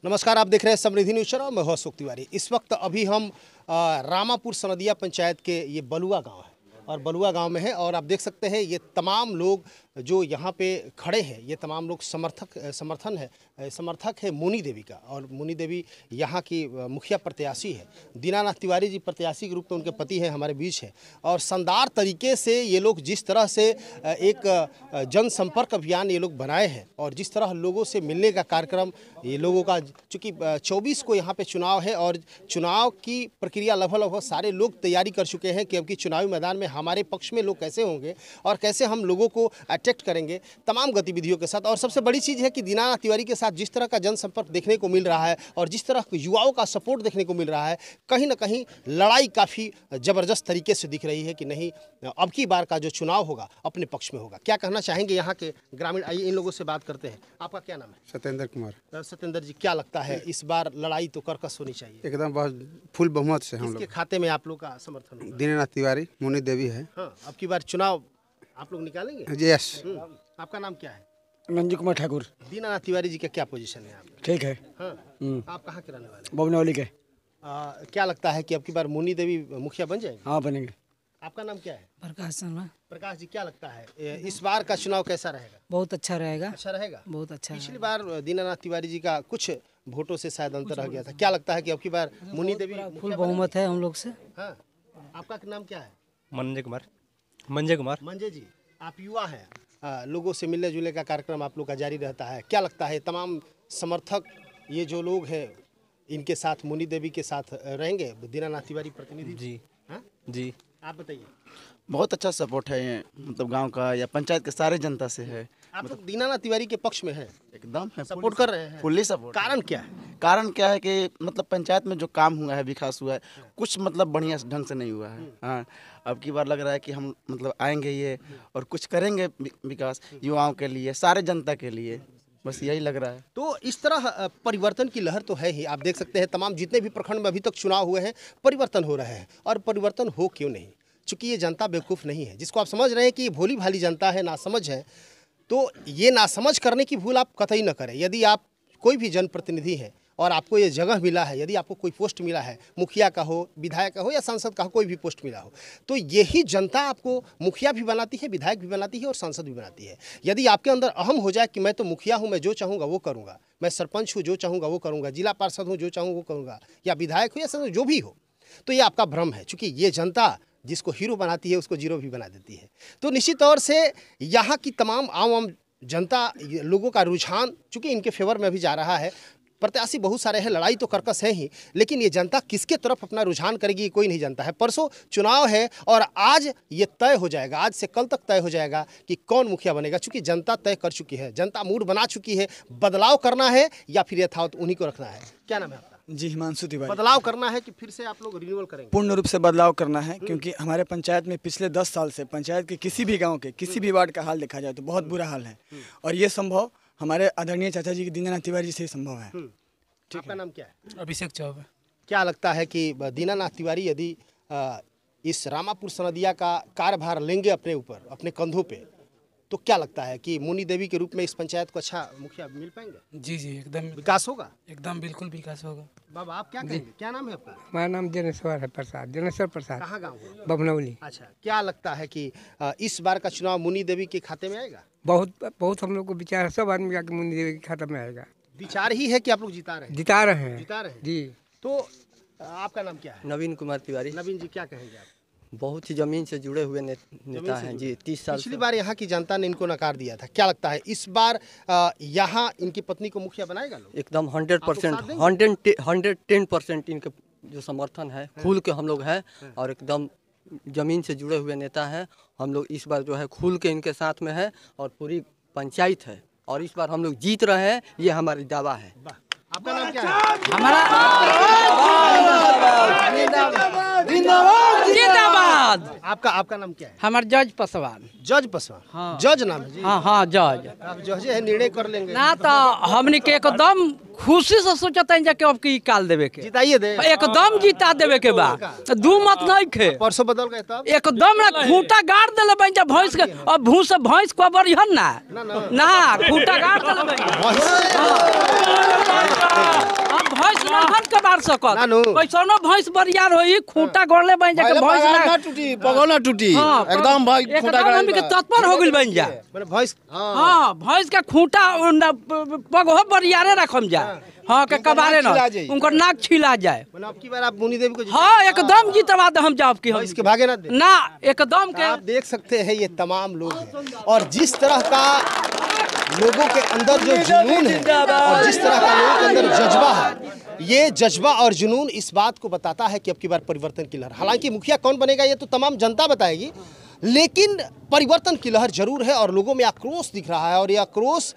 नमस्कार, आप देख रहे हैं समृद्धि न्यूज़ चैनल। मैं हूं अशोक तिवारी। इस वक्त अभी हम रामापुर सनदिया पंचायत के ये बलुआ गांव है और बलुआ गांव में है और आप देख सकते हैं ये तमाम लोग जो यहाँ पे खड़े हैं, ये तमाम लोग समर्थक है मुनी देवी का। और मुनी देवी यहाँ की मुखिया प्रत्याशी है। दीनानाथ तिवारी जी प्रत्याशी के रूप में उनके पति हैं, हमारे बीच है। और शानदार तरीके से ये लोग जिस तरह से एक जनसंपर्क अभियान ये लोग बनाए हैं और जिस तरह लोगों से मिलने का कार्यक्रम ये लोगों का, चूँकि 24 को यहाँ पे चुनाव है और चुनाव की प्रक्रिया लगभग सारे लोग तैयारी कर चुके हैं कि अब की चुनावी मैदान में हमारे पक्ष में लोग कैसे होंगे और कैसे हम लोगों को अट्रैक्ट करेंगे तमाम गतिविधियों के साथ। और सबसे बड़ी चीज़ है कि दीनानाथ तिवारी के साथ जिस तरह का जनसंपर्क देखने को मिल रहा है और जिस तरह युवाओं का सपोर्ट देखने को मिल रहा है, कहीं ना कहीं लड़ाई काफ़ी ज़बरदस्त तरीके से दिख रही है कि नहीं, अब की बार का जो चुनाव होगा अपने पक्ष में होगा। क्या कहना चाहेंगे यहाँ के ग्रामीण? आइए इन लोगों से बात करते हैं। आपका क्या नाम है? सत्येंद्र कुमार। सत्येंद्र जी, क्या लगता है इस बार लड़ाई तो कर्कश होनी चाहिए? एकदम बहुत फुल बहुमत से हम लोग। किसके खाते में आप लोग का समर्थन होगा? दीनानाथ तिवारी, मुनी देवी है। हाँ, अब की बार चुनाव आप लोग निकालेंगे? यस। आपका नाम क्या है? नंजू कुमार ठाकुर। दीनानाथ तिवारी जी का क्या पोजीशन है? आप ठीक है। हाँ, आप कहाँ के रहने वाले हैं? बबनौली के। क्या लगता है कि अब की बार मुनी देवी मुखिया बन जाएंगे? हाँ, बनेंगे। आपका नाम क्या है? प्रकाश शर्मा। प्रकाश जी, क्या लगता है इस बार का चुनाव कैसा रहेगा? बहुत अच्छा रहेगा। अच्छा रहेगा? बहुत अच्छा। पिछली बार दीनानाथ तिवारी जी का कुछ वोटों से शायद अंतर रह गया था। क्या लगता है कि अब की बार मुनी देवी फुल बहुमत है हम लोग से। हाँ, आपका नाम क्या है? मंजय कुमार। मंजय जी, आप युवा हैं, लोगों से मिलने जुलने का कार्यक्रम आप लोग का जारी रहता है। क्या लगता है तमाम समर्थक ये जो लोग हैं इनके साथ, मुनी देवी के साथ रहेंगे? दीनानाथ तिवारी प्रतिनिधि जी। हाँ जी, आप बताइए। बहुत अच्छा सपोर्ट है ये, मतलब गांव का या पंचायत के सारे जनता से है। आप लोग दीनानाथ तिवारी के पक्ष में हैं? एकदम है, सपोर्ट कर रहे हैं? Fully support. कारण क्या है? कारण क्या है कि मतलब पंचायत में जो काम हुआ है, विकास हुआ है, कुछ मतलब बढ़िया ढंग से नहीं हुआ है। हाँ, अब की बार लग रहा है कि हम मतलब आएंगे ये और कुछ करेंगे विकास युवाओं के लिए, सारे जनता के लिए, बस यही लग रहा है। तो इस तरह परिवर्तन की लहर तो है ही। आप देख सकते हैं तमाम जितने भी प्रखंड में अभी तक चुनाव हुए हैं, परिवर्तन हो रहे हैं। और परिवर्तन हो क्यों नहीं? चूँकि ये जनता बेवकूफ़ नहीं है, जिसको आप समझ रहे हैं कि भोली भाली जनता है, नासमझ है, तो ये नासमझ करने की भूल आप कतई न करें। यदि आप कोई भी जनप्रतिनिधि हैं और आपको ये जगह मिला है, यदि आपको कोई पोस्ट मिला है, मुखिया का हो, विधायक का हो या सांसद का हो, कोई भी पोस्ट मिला हो, तो यही जनता आपको मुखिया भी बनाती है, विधायक भी बनाती है और सांसद भी बनाती है। यदि आपके अंदर अहम हो जाए कि मैं तो मुखिया हूँ, मैं जो चाहूँगा वो करूँगा, मैं सरपंच हूँ, जो चाहूँगा वो करूँगा, जिला पार्षद हूँ, जो चाहूँ वो करूँगा, या विधायक हो या सांसद, जो भी हो, तो ये आपका भ्रम है। चूँकि ये जनता जिसको हीरो बनाती है उसको जीरो भी बना देती है। तो निश्चित तौर से यहाँ की तमाम आम जनता, लोगों का रुझान चूँकि इनके फेवर में भी जा रहा है। प्रत्याशी बहुत सारे हैं, लड़ाई तो कर्कश है ही, लेकिन ये जनता किसके तरफ अपना रुझान करेगी कोई नहीं जानता है। परसों चुनाव है और आज ये तय हो जाएगा, आज से कल तक तय हो जाएगा कि कौन मुखिया बनेगा। चूँकि जनता तय कर चुकी है, जनता मूड बना चुकी है। बदलाव करना है या फिर यथावत उन्हीं को रखना है? क्या नाम है आपका? जी, हिमांशु तिवारी। बदलाव करना है कि फिर से आप लोग रिन्यूअल करेंगे? पूर्ण रूप से बदलाव करना है, क्योंकि हमारे पंचायत में पिछले 10 साल से पंचायत के किसी भी गांव के किसी भी वार्ड का हाल देखा जाए तो बहुत बुरा हाल है। और ये संभव हमारे आदरणीय चाचा जी दीनानाथ तिवारी जी से संभव है। आपका नाम क्या है? अभिषेक चौबे। क्या लगता है कि दीनानाथ तिवारी यदि इस रामापुर सनदिया का कार्यभार लेंगे अपने ऊपर, अपने कंधों पे, तो क्या लगता है कि मुनी देवी के रूप में इस पंचायत को अच्छा मुखिया मिल पाएंगे? जी जी, एकदम विकास होगा? एकदम बिल्कुल विकास होगा। बाबा, आप क्या कहेंगे? क्या नाम है आपका? हमारा नाम जनेश्वर है प्रसाद, जनेश्वर प्रसाद। कहाँ गाँव है? बबनौली। अच्छा, क्या लगता है कि इस बार का चुनाव मुनी देवी के खाते में आएगा? बहुत हम लोग को विचार है, सब आदमी आके मुनि देवी के खाता में आएगा। विचार ही है कि आप लोग जिता रहे हैं? जिता रहे हैं। जिता रहे हैं जी। तो आपका नाम क्या है? नवीन कुमार तिवारी। नवीन जी, क्या कहेंगे आप? बहुत ही जमीन से जुड़े हुए नेता हैं जी, 30 साल। पिछली बार यहाँ की जनता ने इनको नकार दिया था। क्या लगता है इस बार यहाँ इनकी पत्नी को मुखिया बनाएगा लोग? एकदम 110% इनके जो समर्थन है, खुल के हम लोग हैं और एकदम जमीन से जुड़े हुए नेता हैं। हम लोग इस बार जो है खुल के इनके साथ में है और पूरी पंचायत है और इस बार हम लोग जीत रहे हैं, ये हमारी दावा है। आपका नाम क्या है? जिंदाबाद। आपका नाम क्या है? हमार जज पासवान। जज पासवान? हाँ। जज नाम है जी? हाँ जज। आप जज है, निर्णय कर लेंगे ना तो हमने के एकदम खुशी से सोचते हैं कि अब की काल देवे के, जिताइए दे, एकदम जिता देवे के बा, दू मत नहीं खे। परसों बदल गए तब एकदम ना खूंटा गाड़ देले बन जा भैंस के, और भूस से भैंस को बरिहन ना ना खूंटा गाड़ देले बन। मार सकत नानू। कैसनो भैंस बरियार होई खूंटा गोड़ले बन जाके भैंस ना टूटी पगोना टूटी हाँ, एकदम भाई एकदम हमनी के तत्पर हो गेल बन जा मतलब भैंस हाँ भैंस का खूंटा पगहो बरियारे रखम जा हाँ के कबारे ना उनकर नाक छिला जाए। मतलब अब की बार आप मुनि देवी को हाँ एकदम जितवा दे हम जाब की हम इसके भागे ना दे। ना एकदम के आप देख सकते हैं ये तमाम लोग हैं और जिस तरह का लोगों के अंदर जो जुनून है और जिस तरह का लोगों के अंदर जज्बा है, ये जज्बा और जुनून इस बात को बताता है कि अब की बार परिवर्तन की लहर। हालांकि मुखिया कौन बनेगा ये तो तमाम जनता बताएगी, लेकिन परिवर्तन की लहर जरूर है और लोगों में आक्रोश दिख रहा है। और ये आक्रोश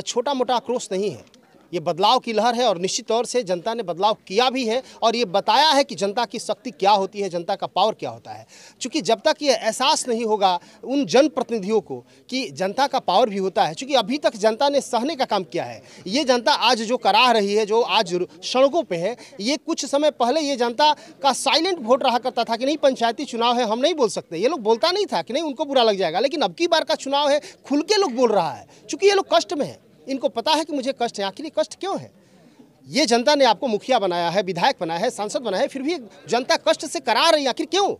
छोटा मोटा आक्रोश नहीं है, ये बदलाव की लहर है और निश्चित तौर से जनता ने बदलाव किया भी है और ये बताया है कि जनता की शक्ति क्या होती है, जनता का पावर क्या होता है। क्योंकि जब तक ये एहसास नहीं होगा उन जनप्रतिनिधियों को कि जनता का पावर भी होता है, क्योंकि अभी तक जनता ने सहने का काम किया है। ये जनता आज जो कराह रही है, जो आज सड़कों पे है, ये कुछ समय पहले ये जनता का साइलेंट वोट रहा करता था कि नहीं पंचायती चुनाव है हम नहीं बोल सकते। ये लोग बोलता नहीं था कि नहीं उनको बुरा लग जाएगा, लेकिन अब की बार का चुनाव है खुल के लोग बोल रहा है, क्योंकि ये लोग कष्ट में है। इनको पता है कि मुझे कष्ट है। आखिर ये कष्ट क्यों है? ये जनता ने आपको मुखिया बनाया है, विधायक बनाया है, सांसद बनाया है, फिर भी जनता कष्ट से करा रही है। आखिर क्यों?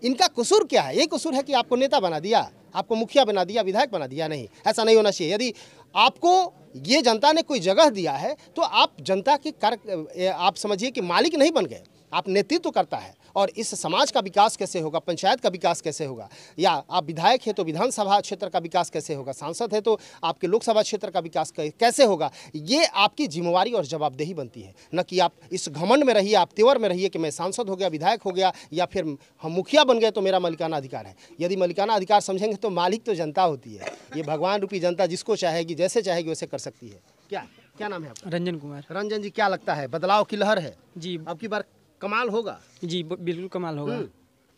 इनका कसूर क्या है? ये कसूर है कि आपको नेता बना दिया, आपको मुखिया बना दिया, विधायक बना दिया। नहीं, ऐसा नहीं होना चाहिए। यदि आपको ये जनता ने कोई जगह दिया है तो आप जनता के कार्य आप समझिए कि मालिक नहीं बन गए, आप नेतृत्व करता है। और इस समाज का विकास कैसे होगा, पंचायत का विकास कैसे होगा, या आप विधायक है तो विधानसभा क्षेत्र का विकास कैसे होगा, सांसद है तो आपके लोकसभा क्षेत्र का विकास कैसे होगा, ये आपकी जिम्मेवारी और जवाबदेही बनती है। न कि आप इस घमंड में रहिए, आप तेवर में रहिए कि मैं सांसद हो गया, विधायक हो गया या फिर हम मुखिया बन गए तो मेरा मालिकाना अधिकार है। यदि मालिकाना अधिकार समझेंगे तो मालिक तो जनता होती है। ये भगवान रूपी जनता जिसको चाहेगी, जैसे चाहेगी वैसे कर सकती है। क्या नाम है आपका? रंजन कुमार। रंजन जी, क्या लगता है बदलाव की लहर है जी अब की बार कमाल होगा? जी बिल्कुल कमाल होगा।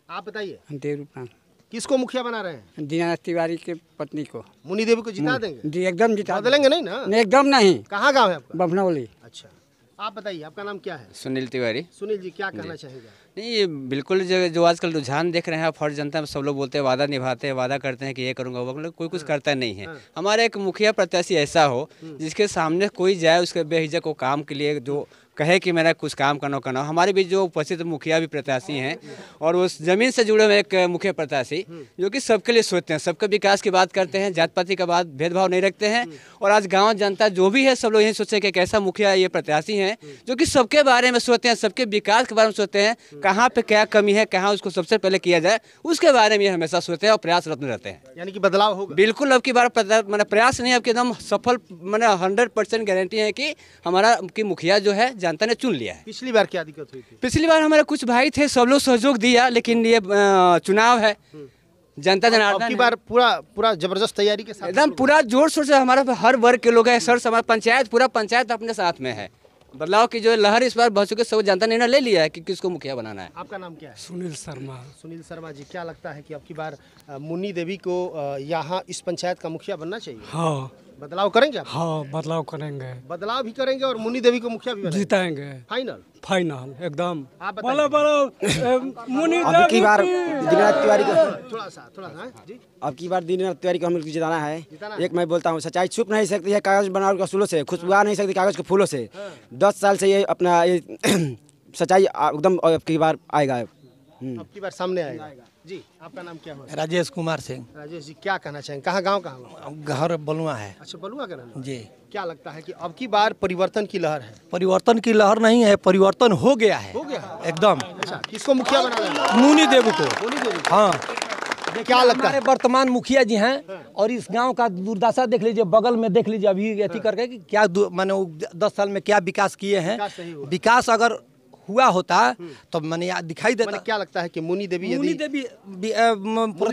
आप बताइए देवरूपनाथ किसको मुखिया बना रहे हैं? दीनानाथ तिवारी के पत्नी को मुनि देवी को जिता देंगे? जी एकदम जिता बदलेंगे नहीं ना? नहीं, एकदम नहीं। कहाँ गाँव है आपका? बभनौली। अच्छा, आप बताइए आपका नाम क्या है? सुनील तिवारी। सुनील जी, क्या कहना चाहेंगे? नहीं, ये बिल्कुल जो आजकल रुझान देख रहे हैं आप, हर जनता में सब लोग बोलते हैं वादा निभाते हैं, वादा करते हैं कि ये करूँगा वो करूँगा, कोई कुछ करता नहीं है। हमारा एक मुखिया प्रत्याशी ऐसा हो जिसके सामने कोई जाए उसके बेहिचक को काम के लिए जो कहे कि मेरा कुछ काम करना। हमारे बीच जो उपस्थित मुखिया भी प्रत्याशी हैं और उस जमीन से जुड़े हुए एक मुखिया प्रत्याशी जो कि सबके लिए सोचते हैं, सबके विकास की बात करते हैं, जात पाति का बात भेदभाव नहीं रखते हैं। और आज गांव जनता जो भी है सब लोग यही सोचते हैं कि एक ऐसा मुखिया ये प्रत्याशी हैं जो कि सबके बारे में सोचते हैं, सबके विकास के बारे में सोचते हैं, कहाँ पे क्या कमी है, कहाँ उसको सबसे पहले किया जाए उसके बारे में हमेशा सोचते हैं और प्रयासरत रहते हैं। यानी कि बदलाव होगा बिल्कुल। अब की बार मैंने प्रयास नहीं, अब एकदम सफल, मैंने 100% गारंटी है कि हमारा की मुखिया जो है जनता ने चुन लिया है। पिछली बार क्या दिक्कत हुई थी? पिछली बार हमारे कुछ भाई थे, सब लोग सहयोग दिया, लेकिन ये चुनाव है, जनता जनार्दन। अब की बार पूरा जबरदस्त तैयारी के साथ एकदम पूरा जोर शोर से हमारा हर वर्ग के लोग हैं, सर समाज पंचायत, पूरा पंचायत अपने साथ में है। बदलाव की जो लहर इस बार बह चुके, सब जनता ने निर्णय ले लिया है कि किसको मुखिया बनाना है। आपका नाम क्या है? सुनील शर्मा। सुनील शर्मा जी, क्या लगता है कि अब की बार मुन्नी देवी को यहाँ इस पंचायत का मुखिया बनना चाहिए? हाँ बदलाव करेंगे आप? हाँ बदलाव करेंगे, बदलाव भी करेंगे और मुन्नी देवी को मुखिया भी बनाएंगे? जिताएंगे फाइनल फाइनल एकदम। आप बताइए। अब की बार दीनानाथ तिवारी को थोड़ा सा जी। अब की बार दीनानाथ तिवारी को हम लोग जिताना है। जिताना एक मैं बोलता हूँ, सच्चाई छुप नहीं सकती है कागज बनावट के असूलों से, खुशबू आ नहीं सकती कागज के फूलों से। 10 साल से ये अपना ये सच्चाई एकदम अब की बार आएगा, अब की बार सामने आएगा। जी, आपका नाम क्या है? राजेश कुमार सिंह। राजेश जी, क्या कहना चाहेंगे? कहाँ गाँव कहाँ? घर बलुआ है। अच्छा, बलुआ का रहना जी। क्या लगता है कि अब की बार परिवर्तन की लहर है? परिवर्तन की लहर नहीं है, परिवर्तन हो गया है, हो गया एकदम। अच्छा, किसको मुखिया बनाना है? मुनि देव को। मुनि देवी। हाँ, क्या लगता हमारे है? वर्तमान मुखिया जी हैं और इस गांव का दुर्दशा देख लीजिए, बगल में देख लीजिए अभी अथी करके कि क्या मैंने 10 साल में क्या विकास किए हैं। विकास अगर हुआ होता तो मैंने दिखाई देता। क्या लगता है कि मुनि देवी मुनि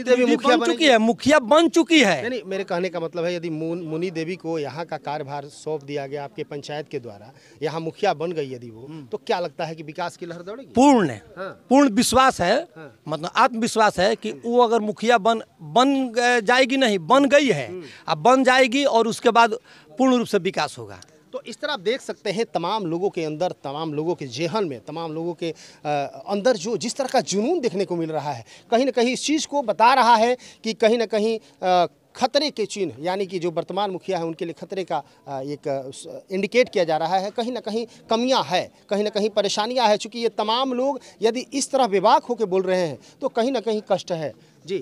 देवी मुखिया बन चुकी है, मुखिया बन चुकी है। नहीं, मेरे कहने का मतलब है यदि मुनि देवी को यहाँ का कार्यभार सौंप दिया गया आपके पंचायत के द्वारा, यहाँ मुखिया बन गई यदि वो, तो क्या लगता है कि विकास की लहर दौड़ेगी? पूर्ण विश्वास है, मतलब आत्मविश्वास है कि वो अगर मुखिया बन जाएगी, नहीं बन गई है, अब बन जाएगी और उसके बाद पूर्ण रूप से विकास होगा। तो इस तरह आप देख सकते हैं तमाम लोगों के अंदर, तमाम लोगों के जेहन में, तमाम लोगों के अंदर जो जिस तरह का जुनून देखने को मिल रहा है, कहीं ना कहीं इस चीज़ को बता रहा है कि कहीं ना कहीं खतरे के चिन्ह, यानी कि जो वर्तमान मुखिया है उनके लिए खतरे का एक इंडिकेट किया जा रहा है। कहीं ना कहीं कमियां है, कहीं ना कहीं परेशानियां है। चूँकि ये तमाम लोग यदि इस तरह बेबाक होकर बोल रहे हैं तो कहीं ना कहीं कष्ट है। जी,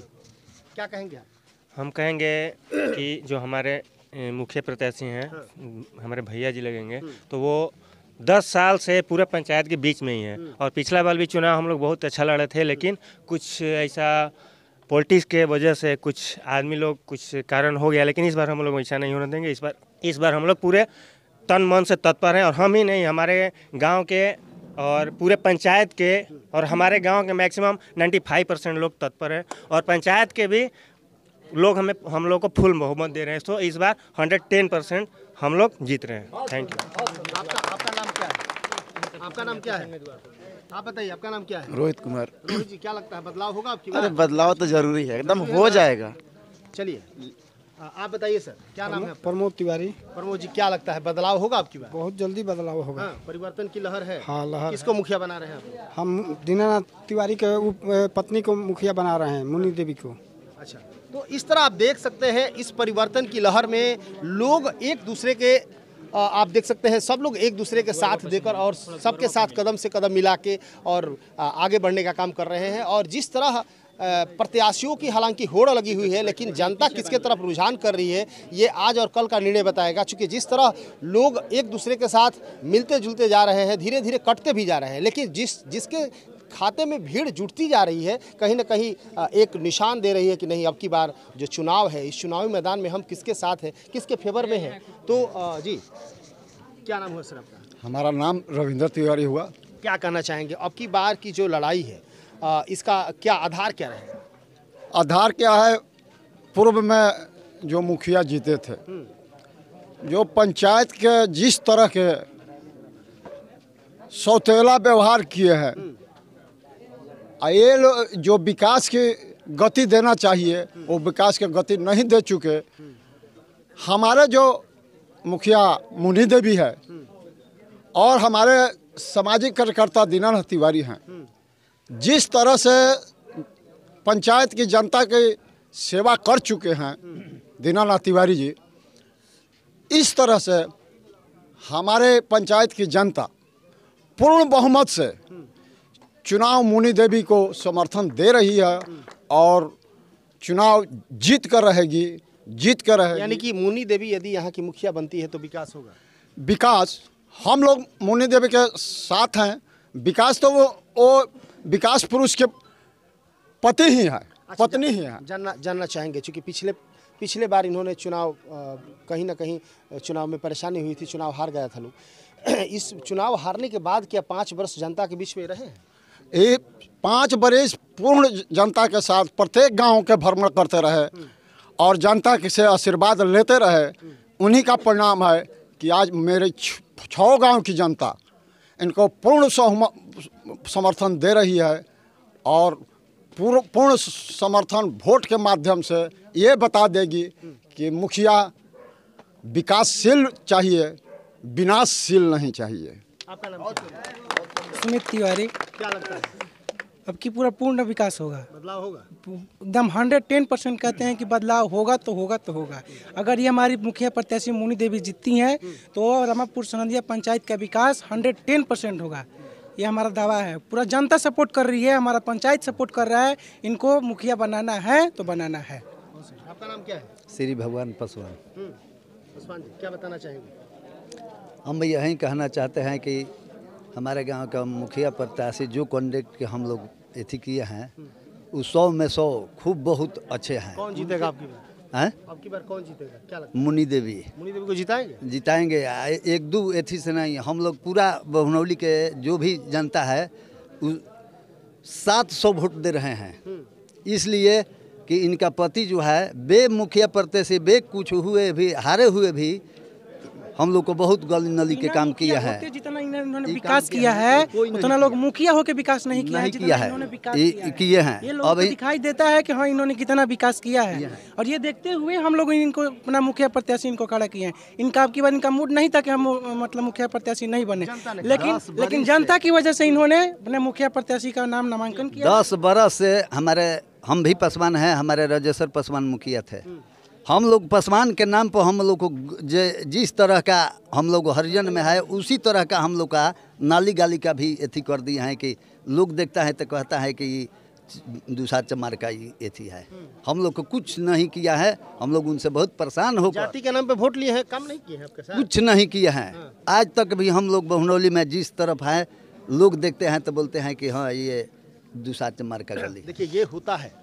क्या कहेंगे आप? हम कहेंगे कि जो हमारे मुखिया प्रत्याशी हैं, हमारे भैया जी लगेंगे, तो वो 10 साल से पूरे पंचायत के बीच में ही है। और पिछला बार भी चुनाव हम लोग बहुत अच्छा लड़े थे, लेकिन कुछ ऐसा पॉलिटिक्स के वजह से कुछ आदमी लोग कुछ कारण हो गया। लेकिन इस बार हम लोग ऐसा नहीं होने देंगे। इस बार हम लोग पूरे तन मन से तत्पर हैं। और हम ही नहीं, हमारे गांव के और पूरे पंचायत के और हमारे गांव के मैक्सिमम 95% लोग तत्पर हैं। और पंचायत के भी लोग हम लोग को फुल बहुमत दे रहे हैं। तो इस बार 110% हम लोग जीत रहे हैं। Thank you. आपका नाम क्या है? आपका नाम क्या है? आप बताइए, आपका नाम क्या है? रोहित कुमार। रोहित जी, क्या लगता है बदलाव होगा आपकी अरे बार? बदलाव तो जरूरी है, एकदम हो जाएगा। चलिए, आप बताइए सर, क्या नाम है? प्रमोद तिवारी। प्रमोद जी, क्या लगता है बदलाव होगा आपकी बार? बहुत जल्दी बदलाव होगा। हाँ, परिवर्तन की लहर है। हाँ, लहर। किसको मुखिया बना रहे हैं आप? हम दीनानाथ तिवारी के पत्नी को मुखिया बना रहे हैं, मुनि देवी को। अच्छा, तो इस तरह आप देख सकते हैं इस परिवर्तन की लहर में लोग एक दूसरे के आप देख सकते हैं सब लोग एक दूसरे के साथ देकर और सबके साथ कदम से कदम मिला के और आगे बढ़ने का काम कर रहे हैं। और जिस तरह प्रत्याशियों की हालांकि होड़ लगी हुई है, लेकिन जनता किसके तरफ रुझान कर रही है ये आज और कल का निर्णय बताएगा। चूँकि जिस तरह लोग एक दूसरे के साथ मिलते जुलते जा रहे हैं, धीरे धीरे कटते भी जा रहे हैं, लेकिन जिसके खाते में भीड़ जुटती जा रही है, कहीं ना कहीं एक निशान दे रही है कि नहीं, अब की बार जो चुनाव है, इस चुनावी मैदान में हम किसके साथ हैं, किसके फेवर में हैं। तो जी, क्या नाम हुआ सर आपका? हमारा नाम रविंद्र तिवारी हुआ। क्या कहना चाहेंगे अब की बार की जो लड़ाई है, इसका क्या आधार क्या रहेगा? आधार क्या है? पूर्व में जो मुखिया जीते थे, जो पंचायत के जिस तरह के सौतेला व्यवहार किए हैं, ये जो विकास की गति देना चाहिए वो विकास की गति नहीं दे चुके। हमारे जो मुखिया मुनि देवी है और हमारे सामाजिक कार्यकर्ता दीनानाथ तिवारी हैं, जिस तरह से पंचायत की जनता की सेवा कर चुके हैं दीनानाथ तिवारी जी, इस तरह से हमारे पंचायत की जनता पूर्ण बहुमत से चुनाव मुनि देवी को समर्थन दे रही है और चुनाव जीत कर रहेगी। यानी कि मुनि देवी यदि यहाँ की मुखिया बनती है तो विकास होगा। विकास हम लोग मुनि देवी के साथ हैं। विकास तो वो विकास पुरुष के पति ही है, पत्नी ही है। जानना चाहेंगे, चूँकि पिछले बार इन्होंने चुनाव कहीं ना कहीं चुनाव में परेशानी हुई थी, चुनाव हार गया था लोग। इस चुनाव हारने के बाद क्या 5 वर्ष जनता के बीच में रहे हैं? ये 5 वर्ष पूर्ण जनता के साथ प्रत्येक गांव के भ्रमण करते रहे और जनता से आशीर्वाद लेते रहे। उन्हीं का परिणाम है कि आज मेरे 6 गांव की जनता इनको पूर्ण समर्थन दे रही है और पूर्ण समर्थन वोट के माध्यम से ये बता देगी कि मुखिया विकासशील चाहिए, विनाशशील नहीं चाहिए। आपका नाम? सुमित तिवारी। क्या लगता है अब की पूरा पूर्ण विकास होगा, बदलाव होगा? एकदम 110% कहते हैं कि बदलाव होगा तो होगा तो होगा। अगर ये हमारी मुखिया प्रत्याशी मुनि देवी जीतती हैं तो रामापुर सनंदिया पंचायत का विकास 110% होगा। ये हमारा दावा है। पूरा जनता सपोर्ट कर रही है, हमारा पंचायत सपोर्ट कर रहा है। इनको मुखिया बनाना है तो बनाना है। आपका नाम क्या है? श्री भगवान पासवान। पासवान जी, क्या बताना चाहेंगे? हम यही कहना चाहते हैं कि हमारे गांव का मुखिया प्रत्याशी जो कैंडिडेट के हम लोग एथी किए हैं वो 100 में 100 खूब बहुत अच्छे हैं। कौन जीतेगा आपकी बार? हैं? आपकी बार कौन जीतेगा, क्या लगता है? मुनि देवी। मुनि देवी को जिताएंगे? जिताएंगे। 1-2 एथी से नहीं, हम लोग पूरा बहुनौली के जो भी जनता है 700 वोट दे रहे हैं। इसलिए कि इनका पति जो है बे मुखिया प्रत्याशी बे कुछ हुए भी हारे हुए भी हम लोग को बहुत गली नली के काम किया है। जितना इन्होंने विकास किया है उतना लोग मुखिया होकर विकास नहीं किया है, जितना इन्होंने विकास किए हैं। ये लोगों को दिखाई देता है कि हाँ इन्होंने कितना विकास किया है। और ये देखते हुए हम लोग इनको अपना मुखिया प्रत्याशी इनको खड़ा किए हैं। इनका अब की बार इनका मूड नहीं था कि हम मतलब मुखिया प्रत्याशी नहीं बने, लेकिन जनता की वजह से इन्होंने अपने मुखिया प्रत्याशी का नाम नामांकन किया। 10 बरस से हम भी पासवान हैं, हमारे राजेश्वर पासवान मुखिया थे। हम लोग पासवान के नाम पर हम लोग को जिस तरह का हम लोग हरिजन में है उसी तरह का हम लोग का नाली गाली का भी एथी कर दिया है कि लोग देखता है तो कहता है कि दूसरा चमार का ये एथी है। हम लोग को कुछ नहीं किया है, हम लोग उनसे बहुत परेशान हो। जाति के नाम पे वोट लिए हैं, काम नहीं किए हैं आपके साथ? कुछ नहीं किया है। आज तक भी हम लोग बहुनौली में जिस तरफ है लोग देखते हैं तो बोलते हैं कि हाँ ये दूसरा चमार का गली। देखिए ये होता है,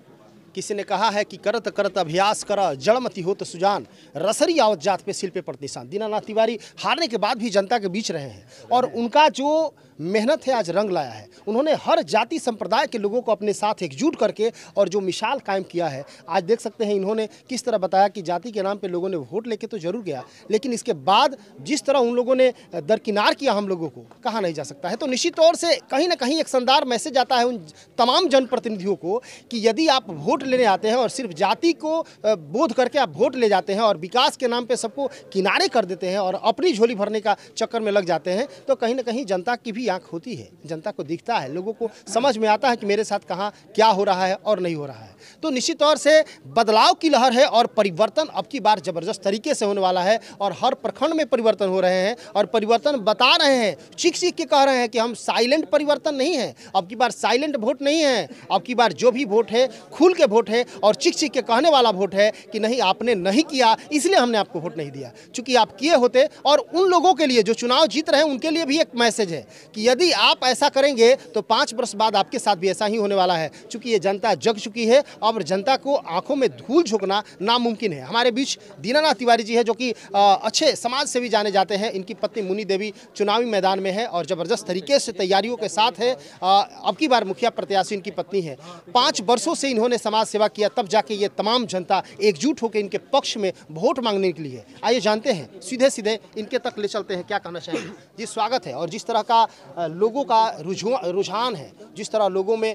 किसी ने कहा है कि करत करत अभ्यास करा जड़मती हो तो सुजान, रसरी आवत जात पे सिल पे पड़त निशान। दीनानाथ तिवारी हारने के बाद भी जनता के बीच रहे हैं और उनका जो मेहनत है आज रंग लाया है। उन्होंने हर जाति संप्रदाय के लोगों को अपने साथ एकजुट करके और जो मिसाल कायम किया है, आज देख सकते हैं इन्होंने किस तरह बताया कि जाति के नाम पे लोगों ने वोट लेके तो जरूर गया, लेकिन इसके बाद जिस तरह उन लोगों ने दरकिनार किया हम लोगों को, कहा नहीं जा सकता है। तो निश्चित तौर से कहीं ना कहीं एक शानदार मैसेज आता है उन तमाम जनप्रतिनिधियों को कि यदि आप वोट लेने आते हैं और सिर्फ जाति को बोध करके आप वोट ले जाते हैं और विकास के नाम पे सबको किनारे कर देते हैं और अपनी झोली भरने का चक्कर में लग जाते हैं, तो कहीं ना कहीं जनता की भी आंख होती है, जनता को दिखता है, लोगों को समझ में आता है कि मेरे साथ कहाँ क्या हो रहा है और नहीं हो रहा है। तो निश्चित तौर से बदलाव की लहर है और परिवर्तन अब की बार जबरदस्त तरीके से होने वाला है और हर प्रखंड में परिवर्तन हो रहे हैं और परिवर्तन बता रहे हैं, चीख चीख के कह रहे हैं कि हम साइलेंट परिवर्तन नहीं है, अब की बार साइलेंट वोट नहीं है, अब की बार जो भी वोट है खुल के वोट है और चीख चीख के कहने वाला वोट है कि नहीं आपने नहीं किया इसलिए हमने आपको वोट नहीं दिया। चूंकि आप किए होते, और उन लोगों के लिए जो चुनाव जीत रहे हैं उनके लिए भी एक मैसेज है कि यदि आप ऐसा करेंगे तो 5 वर्ष बाद आपके साथ भी ऐसा ही होने वाला है। चूंकि ये जनता जग चुकी है, अब जनता को आंखों में धूल झोंकना नामुमकिन है। हमारे बीच दीनानाथ तिवारी जी है जो कि अच्छे समाज से भी जाने जाते हैं। इनकी पत्नी मुनी देवी चुनावी मैदान में है और जबरदस्त तरीके से तैयारियों के साथ है। अब की बार मुखिया प्रत्याशी इनकी पत्नी है। 5 वर्षों से इन्होंने समाज सेवा किया, तब जाके ये तमाम जनता एकजुट होकर इनके पक्ष में वोट मांगने के लिए। आइए जानते हैं, सीधे सीधे इनके तक ले चलते हैं, क्या कहना चाहेंगे जी। स्वागत है। और जिस तरह का लोगों का रुझान है, जिस तरह लोगों में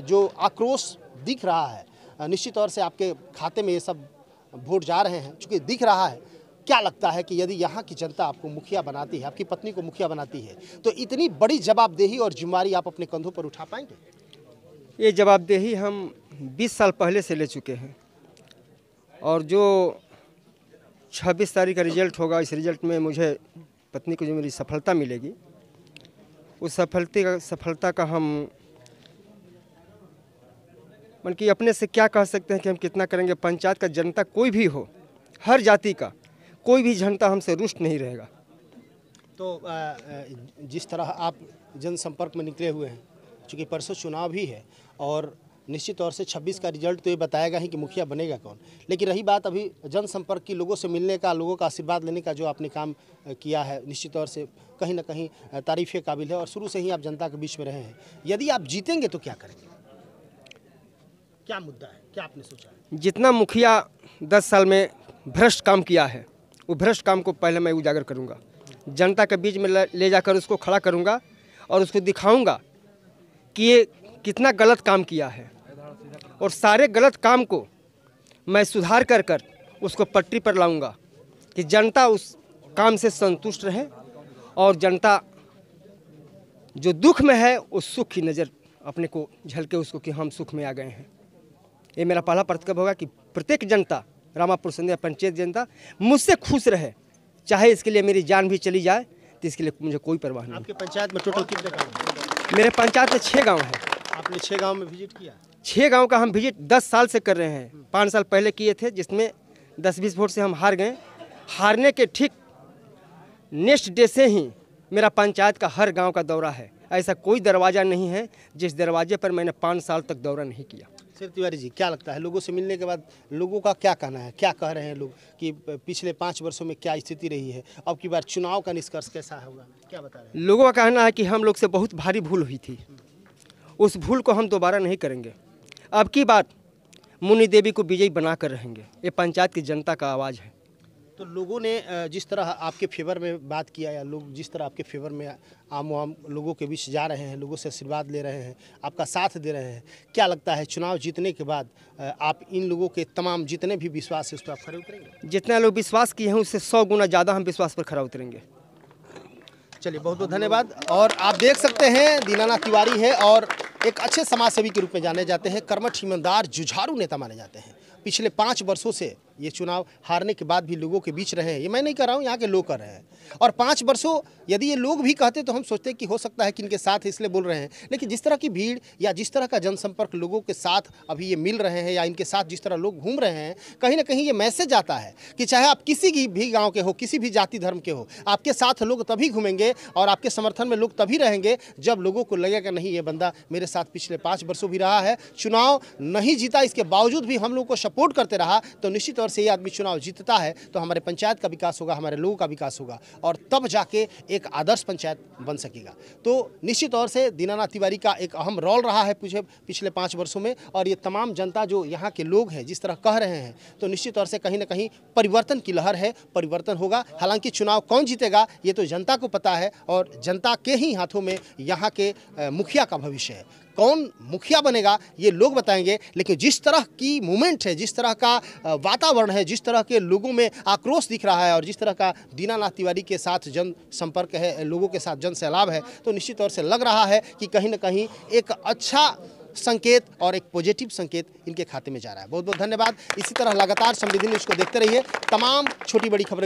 जो आक्रोश दिख रहा है, निश्चित तौर से आपके खाते में ये सब वोट जा रहे हैं, चूँकि दिख रहा है। क्या लगता है कि यदि यहाँ की जनता आपको मुखिया बनाती है, आपकी पत्नी को मुखिया बनाती है, तो इतनी बड़ी जवाबदेही और जिम्मेवारी आप अपने कंधों पर उठा पाएंगे? ये जवाबदेही हम 20 साल पहले से ले चुके हैं और जो 26 तारीख का रिजल्ट होगा, इस रिजल्ट में मुझे पत्नी को जो मेरी सफलता मिलेगी, उस सफलता का हम मन कि अपने से क्या कह सकते हैं कि हम कितना करेंगे। पंचायत का जनता कोई भी हो, हर जाति का कोई भी जनता हमसे रुष्ट नहीं रहेगा। तो जिस तरह आप जनसंपर्क में निकले हुए हैं, चूँकि परसों चुनाव भी है और निश्चित तौर से 26 का रिजल्ट तो ये बताएगा ही कि मुखिया बनेगा कौन, लेकिन रही बात अभी जनसंपर्क की, लोगों से मिलने का, लोगों का आशीर्वाद लेने का जो आपने काम किया है, निश्चित तौर से कहीं ना कहीं तारीफ़ के काबिल है और शुरू से ही आप जनता के बीच में रहे हैं। यदि आप जीतेंगे तो क्या करेंगे, क्या मुद्दा है, क्या आपने सोचा है? जितना मुखिया 10 साल में भ्रष्ट काम किया है, वो भ्रष्ट काम को पहले मैं उजागर करूँगा, जनता के बीच में ले जाकर उसको खड़ा करूँगा और उसको दिखाऊँगा कि ये कितना गलत काम किया है और सारे गलत काम को मैं सुधार कर उसको पटरी पर लाऊंगा कि जनता उस काम से संतुष्ट रहे और जनता जो दुख में है उस सुख की नज़र अपने को झलके उसको कि हम सुख में आ गए हैं। ये मेरा पहला कर्तव्य होगा कि प्रत्येक जनता, रामापुर संध्या पंचायत जनता मुझसे खुश रहे, चाहे इसके लिए मेरी जान भी चली जाए तो इसके लिए मुझे कोई परवाह नहीं। आपके पंचायत में टोटल कितने गाँव हैं? मेरे पंचायत में 6 गाँव हैं। आपने 6 गांव में विजिट किया? 6 गांव का हम विजिट 10 साल से कर रहे हैं। 5 साल पहले किए थे जिसमें 10-20 वोट से हम हार गए। हारने के ठीक नेक्स्ट डे से ही मेरा पंचायत का हर गांव का दौरा है। ऐसा कोई दरवाज़ा नहीं है जिस दरवाजे पर मैंने 5 साल तक दौरा नहीं किया। सिर तिवारी जी, क्या लगता है लोगों से मिलने के बाद लोगों का क्या कहना है, क्या कह रहे हैं लोग कि पिछले 5 वर्षों में क्या स्थिति रही है, अब की बार चुनाव का निष्कर्ष कैसा होगा, क्या बता रहे हैं? लोगों का कहना है कि हम लोग से बहुत भारी भूल हुई थी, उस भूल को हम दोबारा नहीं करेंगे। अब की बात मुनी देवी को विजयी बनाकर रहेंगे। ये पंचायत की जनता का आवाज़ है। तो लोगों ने जिस तरह आपके फेवर में बात किया या लोग जिस तरह आपके फेवर में आम लोगों के बीच जा रहे हैं, लोगों से आशीर्वाद ले रहे हैं, आपका साथ दे रहे हैं, क्या लगता है चुनाव जीतने के बाद आप इन लोगों के तमाम जितने भी विश्वास है उस पर आप खरे उतरेंगे? जितना लोग विश्वास किए हैं उससे 100 गुना ज़्यादा हम विश्वास पर खरा उतरेंगे। चलिए, बहुत बहुत धन्यवाद। और आप देख सकते हैं दीनानाथ तिवारी है और एक अच्छे समाजसेवी के रूप में जाने जाते हैं, कर्मठ, ईमानदार, जुझारू नेता माने जाते हैं। पिछले 5 वर्षों से ये चुनाव हारने के बाद भी लोगों के बीच रहे हैं। ये मैं नहीं कर रहा हूँ, यहाँ के लोग कर रहे हैं। और 5 वर्षों यदि ये लोग भी कहते तो हम सोचते कि हो सकता है कि इनके साथ इसलिए बोल रहे हैं, लेकिन जिस तरह की भीड़ या जिस तरह का जनसंपर्क लोगों के साथ अभी ये मिल रहे हैं या इनके साथ जिस तरह लोग घूम रहे हैं, कहीं ना कहीं ये मैसेज आता है कि चाहे आप किसी की भी गाँव के हो, किसी भी जाति धर्म के हो, आपके साथ लोग तभी घूमेंगे और आपके समर्थन में लोग तभी रहेंगे जब लोगों को लगेगा नहीं ये बंदा मेरे साथ पिछले 5 वर्षों भी रहा है, चुनाव नहीं जीता इसके बावजूद भी हम लोगों को सपोर्ट करते रहा, तो निश्चित तौर से ये आदमी चुनाव जीतता है तो हमारे पंचायत का विकास होगा, हमारे लोगों का विकास होगा और तब जाके एक आदर्श पंचायत बन सकेगा। तो निश्चित तौर से दीनानाथ तिवारी का एक अहम रोल रहा है पिछले 5 वर्षों में और ये तमाम जनता जो यहाँ के लोग हैं जिस तरह कह रहे हैं, तो निश्चित तौर से कहीं ना कहीं परिवर्तन की लहर है, परिवर्तन होगा। हालांकि चुनाव कौन जीतेगा ये तो जनता को पता है और जनता के ही हाथों में यहाँ के मुखिया का भविष्य है। कौन मुखिया बनेगा ये लोग बताएंगे, लेकिन जिस तरह की मूवमेंट है, जिस तरह का वातावरण है, जिस तरह के लोगों में आक्रोश दिख रहा है और जिस तरह का दीनानाथ तिवारी के साथ जन संपर्क है, लोगों के साथ जन सैलाब है, तो निश्चित तौर से लग रहा है कि कहीं ना कहीं एक अच्छा संकेत और एक पॉजिटिव संकेत इनके खाते में जा रहा है। बहुत बहुत धन्यवाद। इसी तरह लगातार समृद्धि न्यूज़ को देखते रहिए। तमाम छोटी बड़ी खबरें